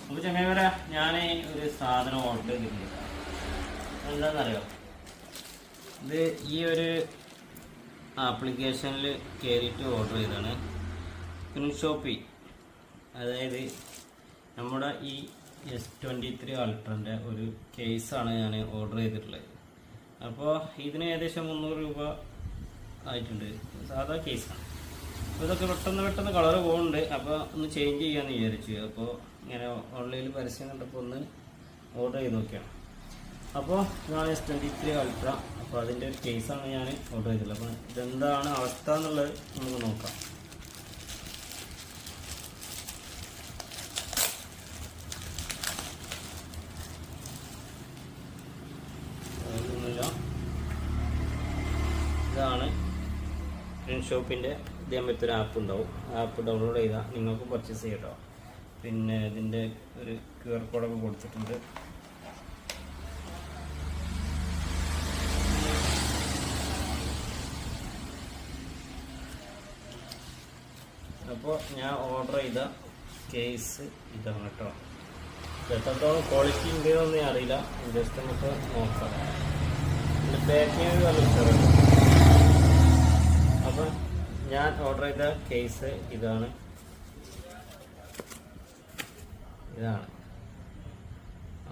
അപ്പോൾ ചങ്ങായിമാരെ ഞാൻ ഒരു സാധനം ഓർഡർ ചെയ്തിട്ടുണ്ട്. എന്താണെന്നറിയോ, ഇത് ഈ ഒരു ആപ്ലിക്കേഷനിൽ കയറിയിട്ട് ഓർഡർ ചെയ്തതാണ്. സ്ക്രീൻഷോപ്പി, അതായത് നമ്മുടെ ഈ S23 അൾട്രൻ്റെ ഒരു കേസാണ് ഞാൻ ഓർഡർ ചെയ്തിട്ടുള്ളത്. അപ്പോൾ ഇതിന് ഏകദേശം 300 രൂപ ആയിട്ടുണ്ട്. സാധാ കേസാണ്. അപ്പോൾ ഇതൊക്കെ പെട്ടെന്ന് കളർ പോകുന്നുണ്ട്. അപ്പോൾ ഒന്ന് ചേഞ്ച് ചെയ്യാമെന്ന് വിചാരിച്ചു. അപ്പോൾ ഇങ്ങനെ ഓൺലൈനിൽ പരസ്യം കണ്ടപ്പോൾ ഒന്ന് ഓർഡർ ചെയ്ത് നോക്കിയാണ്. അപ്പോൾ ഇതാണ് S23 അൾട്ര. അപ്പോൾ അതിൻ്റെ ഒരു കേസാണ് ഞാൻ ഓർഡർ ചെയ്തിട്ടുള്ളത്. അപ്പോൾ ഇതെന്താണ് അവസ്ഥ എന്നുള്ളത് നമുക്ക് നോക്കാം. ഇതാണ് സ്ക്രീൻഷോപ്പിൻ്റെ ഇതേപോലത്തെ ഒരു ആപ്പ് ഉണ്ടാവും. ആപ്പ് ഡൗൺലോഡ് ചെയ്താൽ നിങ്ങൾക്ക് പർച്ചേസ് ചെയ്യട്ടോ. പിന്നെ ഇതിൻ്റെ ഒരു QR കോഡൊക്കെ കൊടുത്തിട്ടുണ്ട്. അപ്പോൾ ഞാൻ ഓർഡർ ചെയ്ത കേസ് ഇതാണ് കേട്ടോ. എത്രത്തോളം ക്വാളിറ്റി ഉണ്ടെന്നൊന്നും അറിയില്ല. ജസ്റ്റ് നമുക്ക് നോക്കാം. പിന്നെ പാക്കിങ് നല്ല. അപ്പം ഞാൻ ഓർഡർ ചെയ്ത കേസ് ഇതാണ്.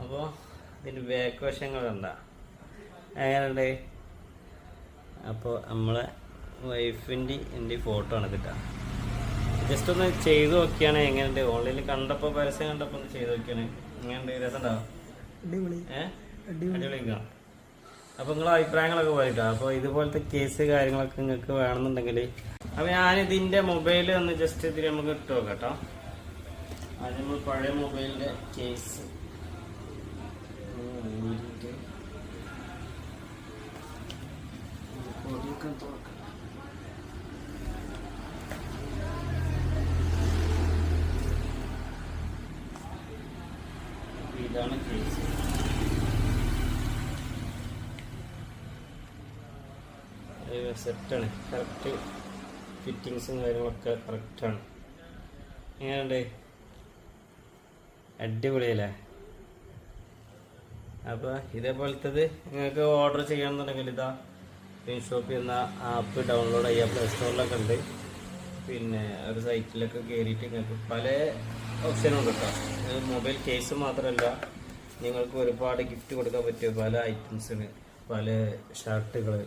അപ്പോൾ ഇതിൻ്റെ ബാക്ക് വശങ്ങൾ എന്താ എങ്ങനെയുണ്ട്? അപ്പോൾ നമ്മളെ വൈഫിൻ്റെ എൻ്റെ ഫോട്ടോ ആണ് കിട്ടുക. ജസ്റ്റ് ഒന്ന് ചെയ്ത് നോക്കിയാണ് എങ്ങനെയുണ്ട്. ഓൺലൈനിൽ കണ്ടപ്പോൾ പരസ്യം കണ്ടപ്പോൾ ഒന്ന് ചെയ്ത് നോക്കിയാണ്. എങ്ങനെയുണ്ട്? രസം ഉണ്ടാവും? അടിപൊളിക്കാം. അപ്പോൾ നിങ്ങളെ അഭിപ്രായങ്ങളൊക്കെ പോയിട്ടാണ്. അപ്പോൾ ഇതുപോലത്തെ കേസ് കാര്യങ്ങളൊക്കെ നിങ്ങൾക്ക് വേണമെന്നുണ്ടെങ്കിൽ അപ്പോൾ ഞാനിതിൻ്റെ മൊബൈൽ ഒന്ന് ജസ്റ്റ് ഇതിൽ നമുക്ക് ഇട്ട് നോക്കാം കേട്ടോ. അത് നമ്മൾ പഴയ മൊബൈലിൻ്റെ കേസ് ഇതാണ് കേസ്. സെറ്റാണ്. കറക്റ്റ് ഫിറ്റിങ്സും കാര്യങ്ങളൊക്കെ കറക്റ്റാണ്. എങ്ങനെയുണ്ട്? അടിപൊളിയല്ലേ? അപ്പോൾ ഇതേപോലത്തത് നിങ്ങൾക്ക് ഓർഡർ ചെയ്യണമെന്നുണ്ടെങ്കിൽ ഇതാ സ്ക്രീൻഷോപ്പിൽ എന്ന ആപ്പ് ഡൗൺലോഡ് ചെയ്യാം. പ്ലേ സ്റ്റോറിലൊക്കെ ഉണ്ട്. പിന്നെ ഒരു സൈറ്റിലൊക്കെ കയറിയിട്ട് നിങ്ങൾക്ക് പല ഓപ്ഷനും ഉണ്ട് കേട്ടോ. മൊബൈൽ കേസ് മാത്രമല്ല, നിങ്ങൾക്ക് ഒരുപാട് ഗിഫ്റ്റ് കൊടുക്കാൻ പറ്റിയ പല ഐറ്റംസിന്, പല ഷർട്ടുകൾ,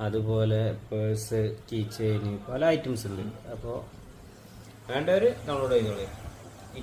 അതുപോലെ പേഴ്സ്, കീ ചെയിൻ, പല ഐറ്റംസ് ഉണ്ട്. അപ്പോൾ വേണ്ടവർ ഡൗൺലോഡ് ചെയ്തോളൂ.